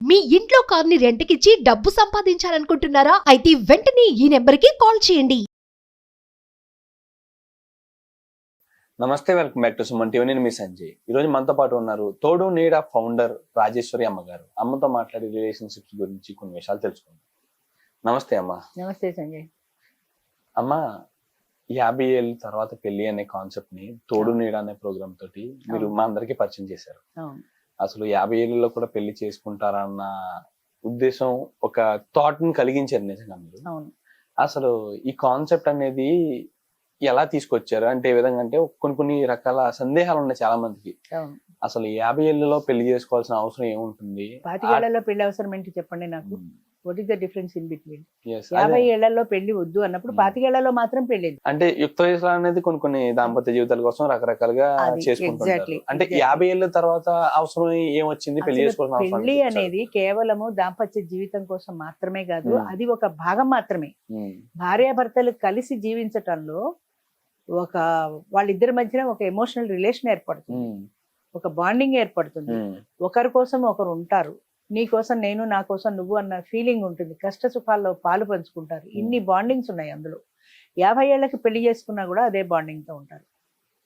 మీ ఇంట్లో కార్ని రెంట్కిచ్చి డబ్బు సంపాదించాలనుకుంటున్నారా? అయితే వెంటనే ఈ నెంబర్కి కాల్ చేయండి. నమస్తే, welcome back to Suman TV. నేను మీ సంజయ్. ఈ రోజు మనతో పాటు ఉన్నారు తోడు నీడ ఫౌండర్ రాజేశ్వరి అమ్మగారు. అమ్మతో మాట్లాడి రిలేషన్షిప్స్ గురించి కొన్ని విషయాలు తెలుసుకుందాం. నమస్తే అమ్మ. నమస్తే సంజయ్. అమ్మ, 50 ఏళ్ళ తర్వాత పెళ్లి అనే కాన్సెప్ట్ ని తోడు నీడ అనే ప్రోగ్రామ్ తోటి మీరు మా అందరికి పరిచయం చేశారు. అసలు 50 ఏళ్ళలో కూడా పెళ్లి చేసుకుంటారా అన్న ఉద్దేశం, ఒక థాట్ ని కలిగించారు నిజంగా మీరు. అసలు ఈ కాన్సెప్ట్ అనేది ఎలా తీసుకొచ్చారు అంటే, ఏ విధంగా అంటే కొన్ని రకాల సందేహాలు ఉన్నాయి చాలా మందికి. అసలు 50 ఏళ్లలో పెళ్లి చేసుకోవాల్సిన అవసరం ఏముంటుంది? 25 ఏళ్లలో పెళ్లి అవసరం ఏంటి చెప్పండి నాకు. What is the difference in between? 50 ఏళ్లలో పెళ్లి వద్దు అన్నప్పుడు 25 ఏళ్లలో మాత్రం పెళ్లి అంటే యుక్త వయసులో అనేది కొన్ని దాంపత్య జీవితాల కోసం రకరకాలుగా చేసుకుంటారు. అంటే 50 ఏళ్ళ తర్వాత అవసరం ఏమొచ్చింది పెళ్లి చేసుకోవాల్సిన అవసరం? పెళ్లి అనేది కేవలము దాంపత్య జీవితం కోసం మాత్రమే కాదు, అది ఒక భాగం మాత్రమే. భార్యాభర్తలు కలిసి జీవించటంలో వాళ్ళిద్దరి మధ్యన ఒక ఎమోషనల్ రిలేషన్ ఏర్పడుతుంది, ఒక బాండింగ్ ఏర్పడుతుంది. ఒకరి కోసం ఒకరు ఉంటారు, నీ కోసం నేను, నా కోసం నువ్వు అన్న ఫీలింగ్ ఉంటుంది. కష్ట సుఖాల్లో పాలు పంచుకుంటారు. ఇన్ని బాండింగ్స్ ఉన్నాయి అందులో. 50 ఏళ్ళకి పెళ్లి చేసుకున్నా కూడా అదే బాండింగ్ తో ఉంటారు.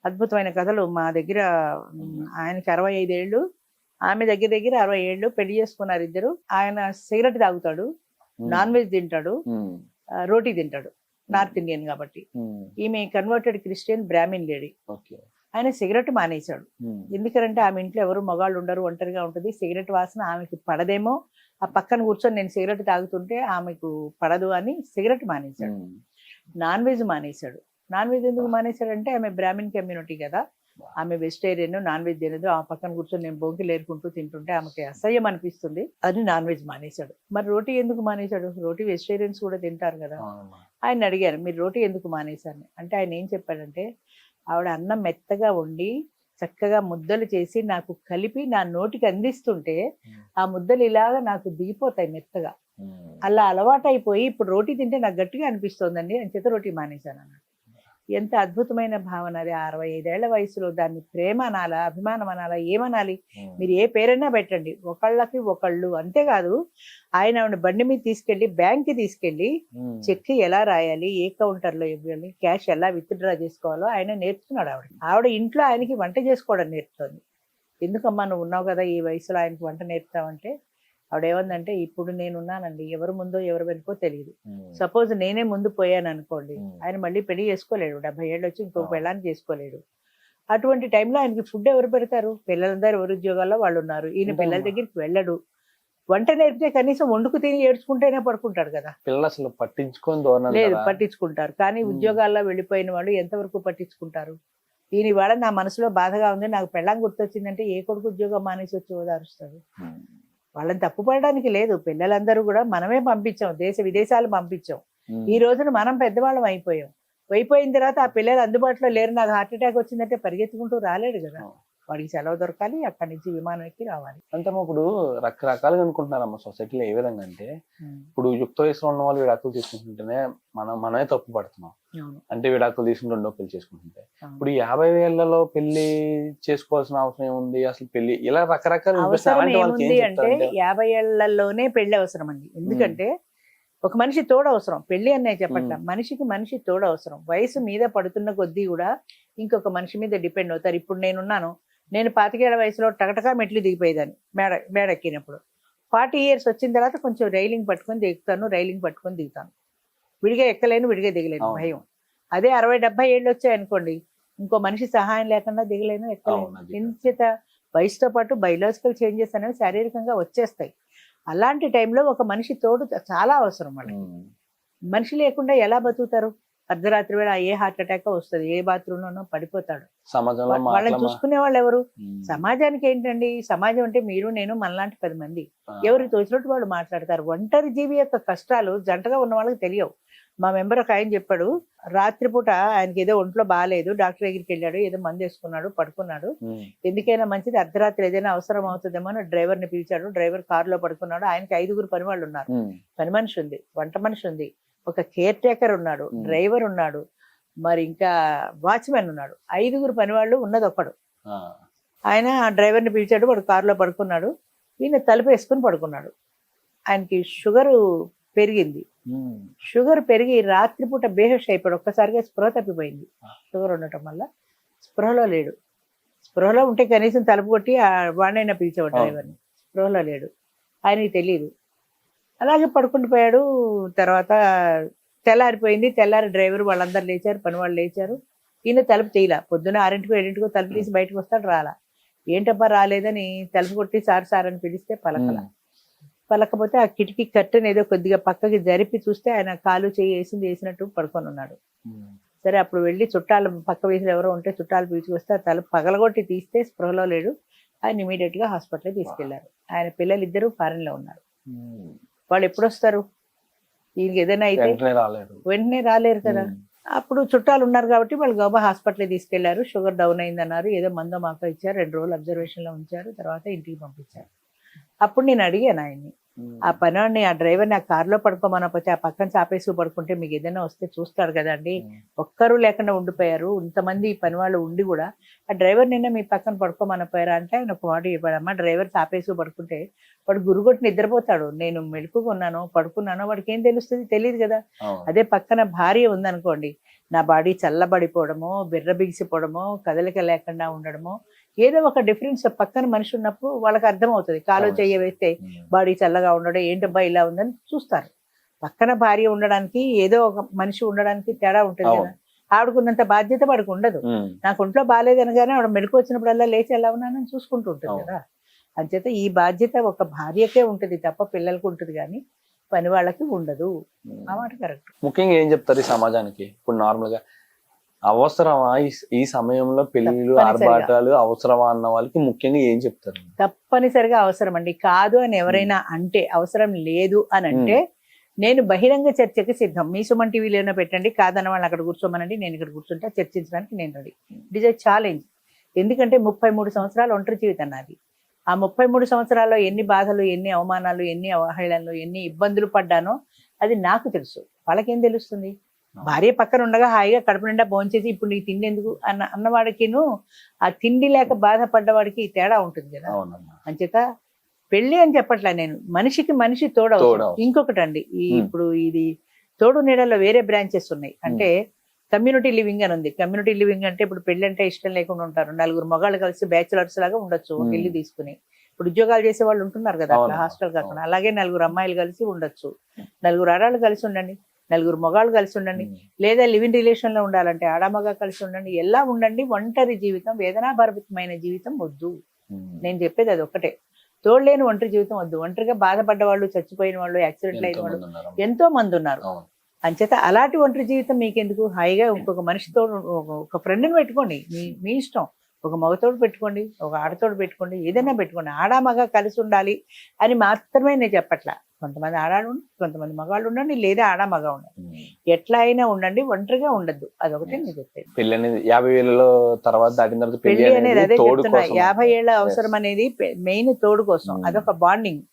అద్భుతమైన కథలు మా దగ్గర. ఆయనకి 65 ఏళ్ళు, ఆమె దగ్గర 60 ఏళ్ళు. పెళ్లి చేసుకున్నారు ఇద్దరు. ఆయన సిగరెట్ తాగుతాడు, నాన్ వెజ్ తింటాడు, రోటీ తింటాడు, నార్త్ ఇండియన్ కాబట్టి. ఈమె కన్వర్టెడ్ క్రిస్టియన్ బ్రాహ్మిన్ లేడీ. ఆయన సిగరెట్ మానేశాడు. ఎందుకంటే ఆమె ఇంట్లో ఎవరు మగాళ్ళు ఉండరు, ఒంటరిగా ఉంటుంది. సిగరెట్ వాసన ఆమెకి పడదేమో, ఆ పక్కన కూర్చొని నేను సిగరెట్ తాగుతుంటే ఆమెకు పడదు అని సిగరెట్ మానేశాడు. నాన్ వెజ్ మానేశాడు. నాన్ వెజ్ ఎందుకు మానేశాడంటే ఆమె బ్రాహ్మిన్ కమ్యూనిటీ కదా, ఆమె వెజిటేరియన్, నాన్ వెజ్ తినదు. ఆ పక్కన కూర్చొని నేను బొంకి ఏరుకుంటూ తింటుంటే ఆమెకి అసహ్యం అనిపిస్తుంది అని నాన్ వెజ్ మానేశాడు. మరి రోటీ ఎందుకు మానేశాడు? రోటీ వెజిటేరియన్స్ కూడా తింటారు కదా. ఆయన అడిగారు, మీరు రోటీ ఎందుకు మానేశారు అంటే ఆయన ఏం చెప్పాడంటే, ఆవిడ అన్నం మెత్తగా వండి చక్కగా ముద్దలు చేసి నాకు కలిపి నా నోటికి అందిస్తుంటే ఆ ముద్దలు ఇలాగా నాకు దిగిపోతాయి మెత్తగా. అలా అలవాటైపోయి ఇప్పుడు రోటీ తింటే నాకు గట్టిగా అనిపిస్తోందండి అని చేత రోటీ మానేశాను అన్నాడు. ఎంత అద్భుతమైన భావన అది. 65 ఏళ్ల వయసులో దాన్ని ప్రేమ అనాలా, అభిమానం అనాలా, ఏమనాలి? మీరు ఏ పేరైనా పెట్టండి, ఒకళ్ళకి ఒకళ్ళు. అంతేకాదు, ఆయన ఆవిడ బండి మీద తీసుకెళ్లి బ్యాంక్కి తీసుకెళ్లి చెక్ ఎలా రాయాలి, ఏ కౌంటర్లో ఇవ్వాలి, క్యాష్ ఎలా విత్డ్రా చేసుకోవాలో ఆయన నేర్చుకున్నాడు. ఆవిడ ఇంట్లో ఆయనకి వంట చేసుకోవడం నేర్పుతుంది. ఎందుకమ్మా నువ్వు ఉన్నావు కదా ఈ వయసులో ఆయనకి వంట నేర్పుతావంటే, ఆవిడ ఏమందంటే, ఇప్పుడు నేనున్నానండి, ఎవరు ముందో ఎవరు వెనుకో తెలియదు. సపోజ్ నేనే ముందు పోయాను అనుకోండి, ఆయన మళ్ళీ పెళ్లి చేసుకోలేడు. 70 ఏళ్ళు వచ్చి ఇంకొక పెళ్ళాన్ని చేసుకోలేడు. అటువంటి టైంలో ఆయనకి ఫుడ్ ఎవరు పెడతారు? పిల్లలందరూ ఎవరు ఉద్యోగాల్లో వాళ్ళు ఉన్నారు. ఈయన పిల్లల దగ్గరికి వెళ్ళడు. వంట నేర్పితే కనీసం వండుకు తిని ఏడ్చుకుంటేనే పడుకుంటాడు కదా. పిల్లలు అసలు పట్టించుకొని లేదు, పట్టించుకుంటారు. కానీ ఉద్యోగాల్లో వెళ్ళిపోయిన వాళ్ళు ఎంతవరకు పట్టించుకుంటారు? ఈయన ఇవాళ నా మనసులో బాధగా ఉంది, నాకు పెళ్ళాం గుర్తొచ్చిందంటే ఏ కొడుకు ఉద్యోగం మానేసి వచ్చి ఓదారుస్తాడు? వాళ్ళని తప్పుపడడానికి లేదు. పిల్లలందరూ కూడా మనమే పంపించాం, దేశ విదేశాలు పంపించాం. ఈ రోజున మనం పెద్దవాళ్ళం అయిపోయిన తర్వాత ఆ పిల్లలు అందుబాటులో లేరు, నాకు హార్ట్ అటాక్ వచ్చిందంటే పరిగెత్తుకుంటూ రాలేడు కదా. వాడికి సెలవు దొరకాలి, అక్కడి నుంచి విమానం ఎక్కి రావాలి. అంటే ఇప్పుడు రకరకాలుగా అనుకుంటున్నారమ్మ సొసైటీలో. ఏ విధంగా అంటే, ఇప్పుడు యుక్త వయసులో ఉన్న వాళ్ళు విడాకులు తీసుకుంటుంటేనే మనమే తప్పు పడుతున్నాం. అంటే విడాకులు తీసుకుంటే రెండో పెళ్లి చేసుకుంటుంటే, ఇప్పుడు 50 ఏళ్లలో పెళ్లి చేసుకోవాల్సిన అవసరం ఏముంది? అసలు పెళ్లి ఇలా రకరకాల ఏముంది అంటే, 50 ఏళ్లలోనే పెళ్లి అవసరం అండి. ఎందుకంటే ఒక మనిషి తోడు అవసరం. పెళ్లి అనే చెప్పట్ల, మనిషికి మనిషి తోడు అవసరం. వయసు మీద పడుతున్న కొద్దీ కూడా ఇంకొక మనిషి మీద డిపెండ్ అవుతారు. ఇప్పుడు నేనున్నాను, నేను 25 ఏళ్ల వయసులో టకటకా మెట్లు దిగిపోయేదాన్ని మేడ ఎక్కినప్పుడు. 40 years వచ్చిన తర్వాత కొంచెం రైలింగ్ పట్టుకొని దిగుతాను, రైలింగ్ పట్టుకొని దిగుతాను. విడిగా ఎక్కలేను, విడిగా దిగలేను, భయం. అదే 60-70 ఏళ్ళు వచ్చాయి అనుకోండి, ఇంకో మనిషి సహాయం లేకుండా దిగలేను, ఎక్కలేను. ఇంచేత వయసుతో పాటు బయలాజికల్ చేంజెస్ అనేవి శారీరకంగా వచ్చేస్తాయి. అలాంటి టైంలో ఒక మనిషి తోడు చాలా అవసరం వాళ్ళకి. మనిషి లేకుండా ఎలా బతుకుతారు? అర్ధరాత్రి వేళ ఏ హార్ట్ అటాక్ వస్తుంది, ఏ బాత్రూంలోనో పడిపోతాడు. వాళ్ళని చూసుకునే వాళ్ళు ఎవరు? సమాజానికి ఏంటండి, సమాజం అంటే మీరు నేను మనలాంటి 10 మంది. ఎవరికి తోచినట్టు వాళ్ళు మాట్లాడతారు. ఒంటరి జీవి యొక్క కష్టాలు జంటగా ఉన్న వాళ్ళకి తెలియవు. మా మెంబర్ ఒక ఆయన చెప్పాడు, రాత్రిపూట ఆయనకి ఏదో ఒంట్లో బాగాలేదు, డాక్టర్ దగ్గరికి వెళ్ళాడు, ఏదో మందు వేసుకున్నాడు, పడుకున్నాడు. ఎందుకైనా మంచిది, అర్ధరాత్రి ఏదైనా అవసరం అవుతుందేమో అని డ్రైవర్ని పిలిచాడు. డ్రైవర్ కారులో పడుకున్నాడు. ఆయనకి 5 పని వాళ్ళు ఉన్నారు. పని మనిషి ఉంది, వంట మనిషి ఉంది, ఒక కేర్ టేకర్ ఉన్నాడు, డ్రైవర్ ఉన్నాడు, మరి ఇంకా వాచ్మెన్ ఉన్నాడు. 5 పని వాళ్ళు ఉన్నది ఒక్కడు. ఆయన డ్రైవర్ని పిలిచాడు, వాడు కారులో పడుకున్నాడు. ఈయన తలుపు వేసుకుని పడుకున్నాడు. ఆయనకి షుగరు పెరిగింది. షుగర్ పెరిగి రాత్రిపూట బేహోష్ అయిపోయాడు. ఒక్కసారిగా స్పృహ తప్పిపోయింది. షుగర్ ఉండటం వల్ల స్పృహలో లేడు. స్పృహలో ఉంటే కనీసం తలుపు కొట్టి వాడినైనా పిలిచేవాడు డ్రైవర్ని. స్పృహలో లేడు, ఆయనకి తెలియదు. అలాగే పడుకుంటూ పోయాడు. తర్వాత తెల్లారిపోయింది. తెల్లారి డ్రైవర్ వాళ్ళందరూ లేచారు, పని వాళ్ళు లేచారు. ఈయన తలుపు తీయలా. పొద్దున్న 6 7 తలుపు తీసి బయటకు వస్తాడు, రాలా. ఏంటబ్బా రాలేదని తలుపు కొట్టి సార్ అని పిలిస్తే పలకపోతే ఆ కిటికీ కట్టెను ఏదో కొద్దిగా పక్కకి జరిపి చూస్తే ఆయన కాలు చెయ్యి వేసినట్టు పడుకొని ఉన్నాడు. సరే అప్పుడు వెళ్ళి చుట్టాలు పక్క వీధిలో ఎవరో ఉంటే చుట్టాలు పిలిచికొస్తే ఆ తలుపు పగలగొట్టి తీస్తే స్పృహలో లేడు. ఆయన ఇమీడియట్ గా హాస్పిటల్కి తీసుకెళ్లారు. ఆయన పిల్లలు ఇద్దరు ఫారెన్ లో ఉన్నారు. వాళ్ళు ఎప్పుడు వస్తారు? వీళ్ళకి ఏదైనా అయితే వెంటనే రాలేరు కదా. అప్పుడు చుట్టాలు ఉన్నారు కాబట్టి వాళ్ళు గౌబా హాస్పిటల్ తీసుకెళ్లారు. షుగర్ డౌన్ అయిందన్నారు. ఏదో మందో మాకు ఇచ్చారు. 2 రోజులు అబ్జర్వేషన్ లో ఉంచారు. తర్వాత ఇంటికి పంపించారు. అప్పుడు నేను అడిగాను ఆయన్ని, ఆ పనివాడిని, ఆ డ్రైవర్ని ఆ కార్లో పడుకోమనకపోతే ఆ పక్కన చాపేసి పడుకుంటే మీకు ఏదైనా వస్తే చూస్తాడు కదండి. ఒక్కరు లేకుండా ఉండిపోయారు. ఇంతమంది పని వాళ్ళు ఉండి కూడా ఆ డ్రైవర్ నిన్న మీ పక్కన పడుకోమనపోయారా అంటే ఆయన ఒక మాట చెప్పాడు, అమ్మ డ్రైవర్ చాపేసి పడుకుంటే వాడు గురుగొట్టి నిద్రపోతాడు. నేను మెలుకున్నానో పడుకున్నానో వాడికి ఏం తెలుస్తుంది? తెలియదు కదా. అదే పక్కన భార్య ఉందనుకోండి, నా బాడీ చల్లబడిపోవడమో, బిర్ర బిగిసిపోవడమో, కదలిక లేకుండా ఉండడమో, ఏదో ఒక డిఫరెన్స్ పక్కన మనిషి ఉన్నప్పుడు వాళ్ళకి అర్థమవుతుంది. కాలో చెయ్య వేస్తే బాడీ చల్లగా ఉండడం, ఏంటబ్బా ఇలా ఉందని చూస్తారు. పక్కన భార్య ఉండడానికి, ఏదో ఒక మనిషి ఉండడానికి తేడా ఉంటుంది కదా. ఆవిడకున్నంత బాధ్యత వాడికి ఉండదు. నాకు ఒంట్లో బాగాలేదనగానే ఆవిడ మెలకు వచ్చినప్పుడల్లా లేచి ఎలా ఉన్నానని చూసుకుంటూ ఉంటుంది కదా. అంచేత ఈ బాధ్యత ఒక భార్యకే ఉంటుంది తప్ప పిల్లలకు ఉంటుంది కానీ పని వాళ్ళకి ఉండదు. ఆ మాట కరెక్ట్. ముఖ్యంగా ఏం చెప్తారు ఈ సమాజానికి? ఇప్పుడు నార్మల్ గా అవసరమా ఈ సమయంలో పెళ్లిళ్ళు ఆర్భాటాలు అవసరమా అన్న వాళ్ళకి ముఖ్యంగా ఏం చెప్తారు? తప్పనిసరిగా అవసరం అండి. కాదు అని ఎవరైనా అంటే, అవసరం లేదు అని అంటే నేను బహిరంగ చర్చకి సిద్ధం. మీ సుమన్ టీవీలోనే పెట్టండి, కాదన్న వాళ్ళు అక్కడ కూర్చోమనండి, నేను ఇక్కడ కూర్చుంటా, చర్చించడానికి నేను ready. It is a challenge. ఎందుకంటే 33 సంవత్సరాలు ఒంటరి జీవితం నాది. ఆ 33 సంవత్సరాల్లో ఎన్ని బాధలు, ఎన్ని అవమానాలు, ఎన్ని అవహేళనలు, ఎన్ని ఇబ్బందులు పడ్డానో అది నాకు తెలుసు. వాళ్ళకేం తెలుస్తుంది? భార్య పక్కన ఉండగా హాయిగా కడుపు నిండా భోంచేసి ఇప్పుడు నీకు తిండి ఎందుకు అన్నవాడికిను, ఆ తిండి లేక బాధపడ్డవాడికి తేడా ఉంటుంది కదా. అంచేత పెళ్లి అని చెప్పట్లే నేను, మనిషికి మనిషి తోడవు. ఇంకొకటి అండి, ఇప్పుడు ఇది తోడు నీడలో వేరే బ్రాంచెస్ ఉన్నాయి. అంటే కమ్యూనిటీ లివింగ్ అని ఉంది. కమ్యూనిటీ లివింగ్ అంటే ఇప్పుడు పెళ్లి అంటే ఇష్టం లేకుండా ఉంటారు. 4 మగాళ్ళు కలిసి బ్యాచులర్స్ లాగా ఉండొచ్చు ఇల్లు తీసుకుని. ఇప్పుడు ఉద్యోగాలు చేసే వాళ్ళు ఉంటున్నారు కదా అట్లా హాస్టల్ కాకుండా. అలాగే 4 అమ్మాయిలు కలిసి ఉండొచ్చు, 4 ఆడాళ్ళు కలిసి ఉండండి, 4 మగాళ్ళు కలిసి ఉండండి. లేదా లివింగ్ రిలేషన్ లో ఉండాలంటే ఆడమగ కలిసి ఉండండి. ఎలా ఉండండి. ఒంటరి జీవితం, వేదనాభరితమైన జీవితం వద్దు. నేను చెప్పేది అది ఒక్కటే. తోడలేని ఒంటరి జీవితం వద్దు. ఒంటరిగా బాధపడ్డ వాళ్ళు, చచ్చిపోయిన వాళ్ళు, యాక్సిడెంట్లు అయిన వాళ్ళు ఎంతో మంది ఉన్నారు. అంచేత అలాంటి ఒంటరి జీవితం మీకెందుకు? హాయిగా ఇంకొక మనిషితో ఒక ఫ్రెండ్ని పెట్టుకోండి. మీ ఇష్టం. ఒక మగతోడు పెట్టుకోండి, ఒక ఆడతోడు పెట్టుకోండి, ఏదైనా పెట్టుకోండి. ఆడామగ కలిసి ఉండాలి అని మాత్రమే నేను చెప్పట్లా. కొంతమంది ఆడాళ్ళు ఉండండి, కొంతమంది మగాళ్ళు ఉండండి, లేదా ఆడామగ ఉండండి. ఎట్లా అయినా ఉండండి, ఒంటరిగా ఉండద్దు. అదొకటి నేను చెప్పేది. పెళ్లి అనేది 50 తర్వాత దాటిన తర్వాత పెళ్లి అనేది అదే చెప్తున్నా. 50 ఏళ్ళ అవసరం అనేది మెయిన్ తోడు కోసం. అదొక బాండింగ్.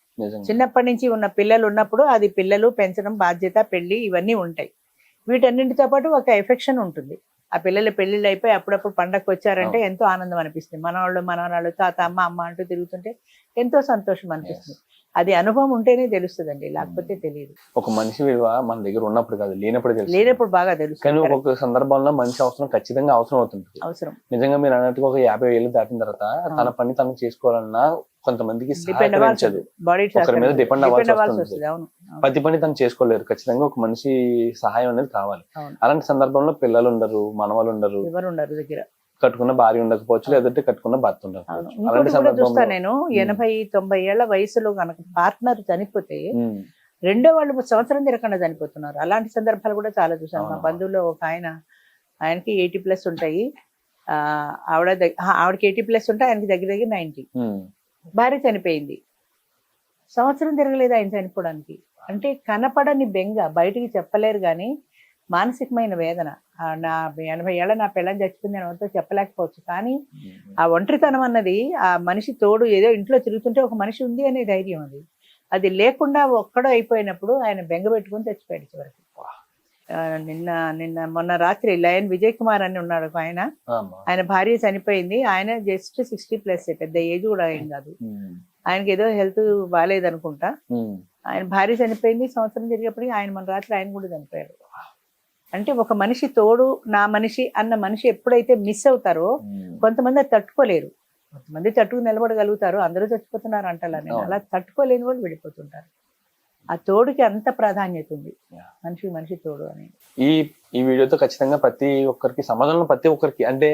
చిన్నప్పటి నుంచి ఉన్న పిల్లలు ఉన్నప్పుడు అది పిల్లలు పెంచడం బాధ్యత, పెళ్లి ఇవన్నీ ఉంటాయి. వీటన్నింటితో పాటు ఒక ఎఫెక్షన్ ఉంటుంది. ఆ పిల్లల పెళ్లిళ్ళు అయిపోయి అప్పుడప్పుడు పండగకు వచ్చారంటే ఎంతో ఆనందం అనిపిస్తుంది. మనవాళ్ళు మనవరాళ్ళు, తాత, అమ్మ అంటూ తిరుగుతుంటే ఎంతో సంతోషం అనిపిస్తుంది. అది అనుభవం ఉంటేనే తెలుస్తుందండి, లేకపోతే తెలియదు. ఒక మనిషి విలువ మన దగ్గర ఉన్నప్పుడు కాదు, లేనప్పుడు బాగా తెలుస్తుంది. కానీ ఒక్కొక్క సందర్భంలో మనిషి అవసరం ఖచ్చితంగా అవసరం అవుతుంది. నిజంగా మీరు అన్నట్టుగా ఒక 50 ఏళ్ళు దాటిన తర్వాత తన పని తను చేసుకోవాలన్నా కొంతమందికి సహకరించదు, ఒకరి మీద డిపెండ్ అవ్వాల్సి వస్తుంది. ప్రతి పని తను చేసుకోలేరు. ఖచ్చితంగా ఒక మనిషి సహాయం అనేది కావాలి. అలాంటి సందర్భంలో పిల్లలు ఉండరు, మనవాళ్ళు ఉండరు, ఎవరు ఉండరు దగ్గర. కట్టుకున్న భార్య ఉండకపోవచ్చు, లేదంటే కట్టుకున్న భర్త ఉండకపోవచ్చు. అలాంటి సందర్భంలో నేను 80-90 ఏళ్ల వయసులో కనుక పార్ట్నర్ చనిపోతే రెండో వాళ్ళు సంవత్సరం తిరగకుండా చనిపోతున్నారు. అలాంటి సందర్భాలు కూడా చాలా చూసాను. మా బంధువుల్లో ఒక ఆయనకి 80+ ఉంటాయి, ఆవిడకి 80+ ఉంటాయి, ఆయనకి దగ్గర 90. భార్య చనిపోయింది, సంవత్సరం తిరగలేదు ఆయన చనిపోవడానికి. అంటే కనపడని బెంగ, బయటికి చెప్పలేరు కానీ మానసికమైన వేదన. నా 80 ఏళ్ళ నా పిల్లని చచ్చిపోయింది నేను ఎవరితో చెప్పలేకపోవచ్చు. కానీ ఆ ఒంటరితనం అన్నది, ఆ మనిషి తోడు ఏదో ఇంట్లో తిరుగుతుంటే ఒక మనిషి ఉంది అనే ధైర్యం, అది లేకుండా ఒక్కడో అయిపోయినప్పుడు ఆయన బెంగ పెట్టుకుని చచ్చిపోయాడు చివరికి. మొన్న రాత్రి లయన్ విజయ్ కుమార్ అని ఉన్నాడు ఆయన భార్య చనిపోయింది. ఆయన జస్ట్ 60+, పెద్ద ఏజ్ కూడా ఏం కాదు. ఆయనకి ఏదో హెల్త్ బాగాలేదనుకుంటా, ఆయన భార్య చనిపోయింది, సంవత్సరం జరిగేప్పటికి ఆయన మన రాత్రి ఆయన కూడా చనిపోయాడు. అంటే ఒక మనిషి తోడు, నా మనిషి అన్న మనిషి ఎప్పుడైతే మిస్ అవుతారో కొంతమంది అది తట్టుకోలేరు. కొంతమంది తట్టుకు నిలబడగలుగుతారు, అందరూ చచ్చిపోతున్నారు అంటారా నేను, అలా తట్టుకోలేని వాళ్ళు వెళ్ళిపోతుంటారు. ఆ తోడుకి అంత ప్రాధాన్యత ఉంది, మనిషి తోడు అని. ఈ వీడియోతో ఖచ్చితంగా ప్రతి ఒక్కరికి సమాజంలో ప్రతి ఒక్కరికి అంటే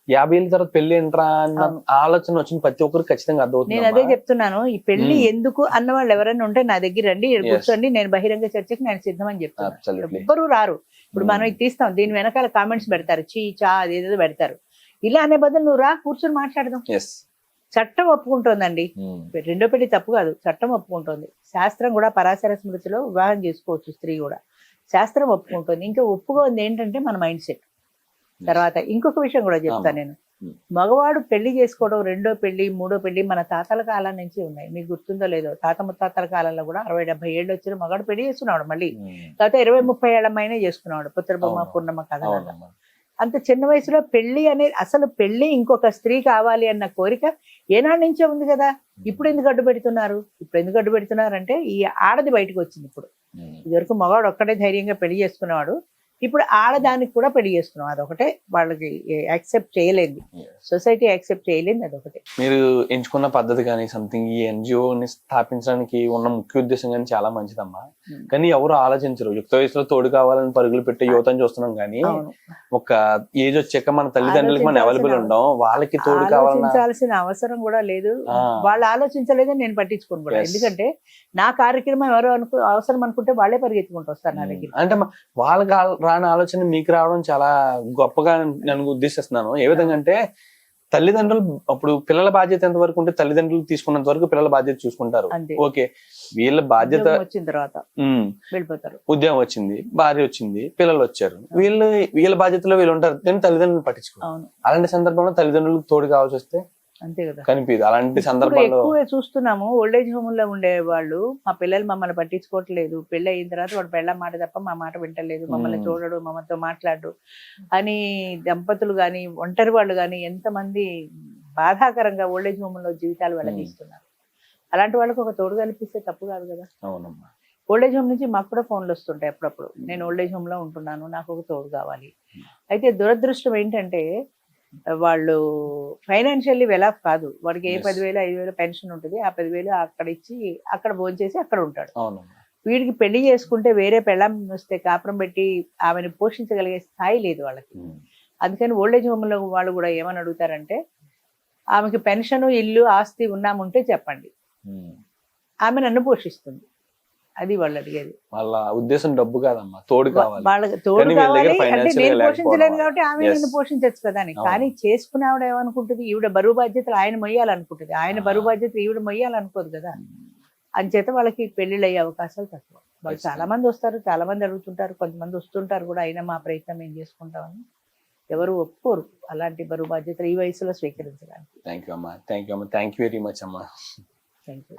50 ఏళ్ళ తర్వాత పెళ్లి ఏంట్రా అన్న ఆలోచన వచ్చిన ప్రతి ఒక్కరికి ఖచ్చితంగా అర్థమవుతుంది. నేను అదే చెప్తున్నాను, ఈ పెళ్లి ఎందుకు అన్న వాళ్ళు ఎవరైనా ఉంటే నా దగ్గర రండి, కూర్చోండి, నేను బహిరంగ చర్చకి నేను సిద్ధమని చెప్తాను. ఎవ్వరూ రారు. ఇప్పుడు మనం ఇది తీస్తాం, దీని వెనకాల కామెంట్స్ పెడతారు, చీ చా అదేదో పెడతారు. ఇలా అనే బదులు నువ్వు రా, కూర్చొని మాట్లాడదాం. చట్టం ఒప్పుకుంటోందండి, రెండో పెళ్లి తప్పు కాదు, చట్టం ఒప్పుకుంటోంది. శాస్త్రం కూడా పరాశర స్మృతిలో వివాహం చేసుకోవచ్చు స్త్రీ కూడా, శాస్త్రం ఒప్పుకుంటుంది. ఇంకా ఒప్పుకోంది ఏంటంటే మన మైండ్ సెట్. తర్వాత ఇంకొక విషయం కూడా చెప్తాను నేను, మగవాడు పెళ్లి చేసుకోవడం, రెండో పెళ్లి, మూడో పెళ్లి మన తాతల కాలం నుంచి ఉన్నాయి. మీకు గుర్తుందో లేదో, తాత ముత్తాతల కాలంలో కూడా 60-70 ఏళ్ళు వచ్చిన మగాడు పెళ్లి చేసుకున్నాడు. మళ్ళీ తర్వాత 20-30 ఏళ్ల అమ్మాయినే చేసుకున్నాడు. పుత్రబొమ్మ పూర్ణమ్మ కథ. అంత చిన్న వయసులో పెళ్లి అనేది, అసలు పెళ్లి ఇంకొక స్త్రీ కావాలి అన్న కోరిక ఏనాడు నుంచే ఉంది కదా. ఇప్పుడు ఎందుకు అడ్డు పెడుతున్నారు అంటే ఈ ఆడది బయటకు వచ్చింది. ఇప్పుడు ఇదివరకు మగవాడు ఒక్కడే ధైర్యంగా పెళ్లి చేసుకునేవాడు, ఇప్పుడు ఆడదానికి కూడా పెళ్లి చేస్తున్నాం. అదొకటే వాళ్ళకి యాక్సెప్ట్ చేయలేదు, సొసైటీ యాక్సెప్ట్ చేయలేదు. అదొకటే. మీరు ఎంచుకున్న పద్ధతి కానీ సంథింగ్ ఈ ఎన్జిఓని స్థాపించడానికి ఉన్న ముఖ్య ఉద్దేశం కానీ చాలా మంచిదమ్మా. కానీ ఎవరు ఆలోచించరు. యుక్త వయసులో తోడు కావాలని పరుగులు పెట్టే యువతను చూస్తున్నాం, కానీ ఒక ఏజ్ వచ్చాక మన తల్లిదండ్రులకి మనం అవైలబుల్ ఉండం, వాళ్ళకి తోడు ఆలోచించాల్సిన అవసరం కూడా లేదు. వాళ్ళు ఆలోచించలేదని నేను పట్టించుకోను కూడా, ఎందుకంటే నా కార్యక్రమం ఎవరో అవసరం అనుకుంటే వాళ్ళే పరిగెత్తుకుంటూ వస్తారు నా దగ్గర. అంటే వాళ్ళకి రాని ఆలోచన మీకు రావడం చాలా గొప్పగా నేను ఉద్దేశిస్తున్నాను. ఏ విధంగా అంటే తల్లిదండ్రులు అప్పుడు పిల్లల బాధ్యత ఎంత వరకు ఉంటే తల్లిదండ్రులు తీసుకున్నంత వరకు పిల్లల బాధ్యత చూసుకుంటారు. ఓకే, వీళ్ళ బాధ్యత వచ్చిన తర్వాత వెళ్ళిపోతారు. ఉద్యోగం వచ్చింది, భార్య వచ్చింది, పిల్లలు వచ్చారు, వీళ్ళ బాధ్యతలో వీళ్ళు ఉంటారు, కానీ తల్లిదండ్రులు పట్టించుకోరు. అలాంటి సందర్భంలో తల్లిదండ్రులకు తోడు కావాల్సి వస్తే అంతే కదా, కనిపిదు. అలాంటి సందర్భాల్లో ఎక్కువ చూస్తున్నాము. ఓల్డేజ్ హోమ్ లో ఉండే వాళ్ళు, మా పిల్లలు మమ్మల్ని పట్టించుకోవట్లేదు, పెళ్లి అయిన తర్వాత వాడు పెళ్ళ మాట తప్ప మా మాట వింటలేదు, మమ్మల్ని చూడడు, మమ్మల్తో మాట్లాడు అని దంపతులు గాని, ఒంటరి వాళ్ళు గాని ఎంతమంది బాధాకరంగా ఓల్డేజ్ హోమ్ లో జీవితాలు వెళ్ళదీస్తున్నారు. అలాంటి వాళ్ళకి ఒక తోడు కల్పిస్తే తప్పు కాదు కదా. అవునమ్మా. ఓల్డేజ్ హోమ్ నుంచి మాకు కూడా ఫోన్లు వస్తుంటాయి అప్పుడప్పుడు, నేను ఓల్డేజ్ హోమ్ లో ఉంటున్నాను, నాకు ఒక తోడు కావాలి. అయితే దురదృష్టం ఏంటంటే వాళ్ళు ఫైనాన్షియల్లీ వెల్ ఆఫ్ కాదు. వాడికి 10,000-5,000 పెన్షన్ ఉంటుంది, ఆ 10,000 అక్కడ ఇచ్చి అక్కడ భోంచేసి అక్కడ ఉంటాడు. వీడికి పెళ్లి చేసుకుంటే వేరే పెళ్ళం వస్తే కాపురం పెట్టి ఆమెను పోషించగలిగే స్థాయి లేదు వాళ్ళకి. అందుకని ఓల్డేజ్ హోమ్ లో వాళ్ళు కూడా ఏమని అడుగుతారంటే, ఆమెకి పెన్షన్, ఇల్లు, ఆస్తి ఉన్నాముంటే చెప్పండి, ఆమె నన్ను పోషిస్తుంది. అది వాళ్ళు అడిగేది. వాళ్ళ ఉద్దేశం డబ్బు కాదమ్మా, తోడు కావాలి. వాళ్ళకి తోడు కావాలి అంటే నేను పోషించలేను కాబట్టి ఆమె నిన్ను పోషించచ్చు కదా అని. కానీ చేసుకునే ఆవిడ ఏమనుకుంటుంది, ఈవిడ బరువు బాధ్యతలు ఆయన మొయ్యాలనుకుంటుంది, ఆయన బరువు బాధ్యతలు ఈవిడ మొయ్యాలనుకోదు కదా. అంచేత వాళ్ళకి పెళ్లిళ్ళు అయ్యే అవకాశాలు తక్కువ. వాళ్ళు చాలా మంది వస్తారు, చాలా మంది అడుగుతుంటారు, కొంతమంది వస్తుంటారు కూడా, అయినా మా ప్రయత్నం ఏం చేసుకుంటామని ఎవరు ఒప్పుకోరు అలాంటి బరువు బాధ్యతలు ఈ వయసులో స్వీకరించడానికి. థ్యాంక్ యూ అమ్మా, థ్యాంక్ యూ వెరీ మచ్ అమ్మా. Thank you.